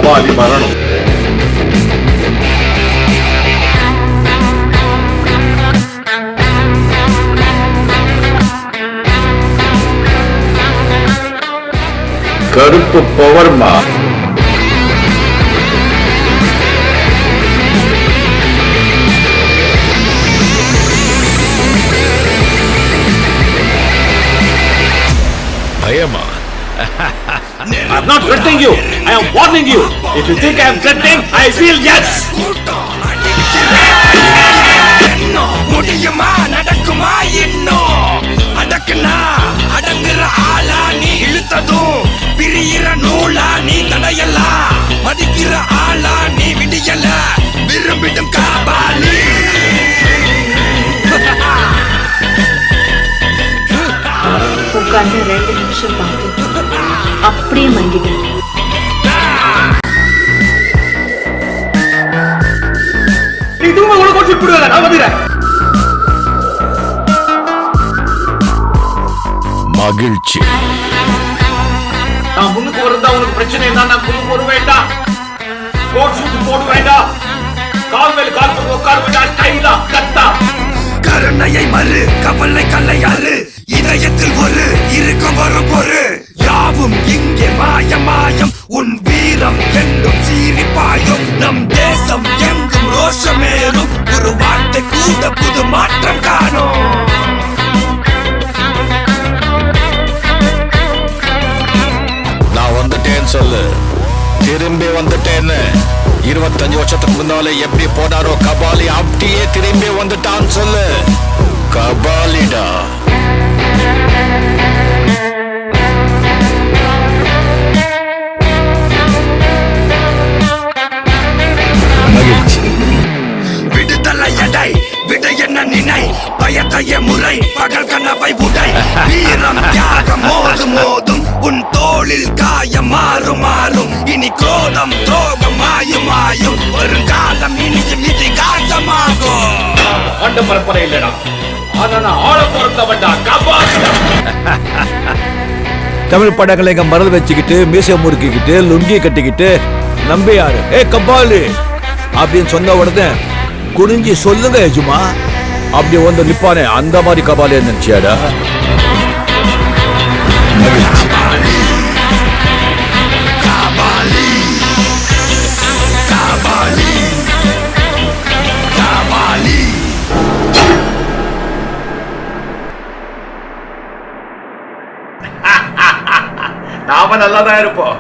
கபாலி வரணும். கருப்பு பவர்மா. பயமா? I'm not threatening you. I am warning you. If you think I am threatening, I will yes. முடியுமா நடக்குமா இன்னும் அடக்குனா அடங்குற ஆளா நீ இழுத்ததும் பிரியிற நூலா நீ தடையலாம் மதிக்கிற ஆளா நீ விடியல விரும்பிடும் காபாலி. உட்கார்ந்து 2 நிமிஷம் பார்த்து அப்படியே மங்கிட்டேன். நீ தூங்க கூட கோச்சு விடுவாங்க. நான் வந்துறேன். மகிழ்ச்சி. நான் முன்னுக்கு வரதா உனக்கு பிரச்சனை என்ன? நான் முன்னுக்கு வர வேண்டாம். கோட் சூட் போட வேண்டாம். கால் மேல கால் போட்டு உட்கார வேண்டாம். கைதா கத்தா. கருணையை மறு கவலை கல்லையாறு இதயத்தில் ஒரு இருக்கும் வரும் பொறு யாவும் இங்கே மாயம் உன் வீரம் என்றும் சீரிப்பாயும் நம் தேசம் எங்கும் ரோஷமேறும் ஒரு வார்த்தை கூட புது மாற்றம் காணும். நான் வந்துட்டேன்னு சொல்லு. திரும்பி வந்துட்டேன்னு 25 வருஷத்துக்கு முன்னாலே எப்படி போனாரோ கபாலி அப்படியே திரும்பி வந்துட்டான்னு சொல்லு. கபாலிடா. மகிழ்ச்சி. விடுதலை எடை விடை என்ன நினை பயத்தைய முறை பகல் கனவை உடை வீரம் தியாகம் மோதும் உன் தோளில் காயம் மாறும் இனி கோதம் துரோகம் மாயும் வருங்காலம் இனியும் இதிகாசமாகும். ஆண்ட பரம்பரை இல்லடா. ஆனா நான் ஆள பொறுத்தவன்டா. கபாலிடா. தமிழ் படங்களை எங்க மறந்து வச்சுக்கிட்டு மீசை முறுக்கிக்கிட்டு லுங்கி கட்டிக்கிட்டு நம்பியாரு ஏ கபாலி அப்படின்னு சொன்ன உடனே குனிஞ்சி சொல்லுங்க எஜுமா அப்படி வந்து நிப்பானே அந்த மாதிரி கபாலி நினைச்சியாடா. நாம நல்லாதான் இருப்போம்.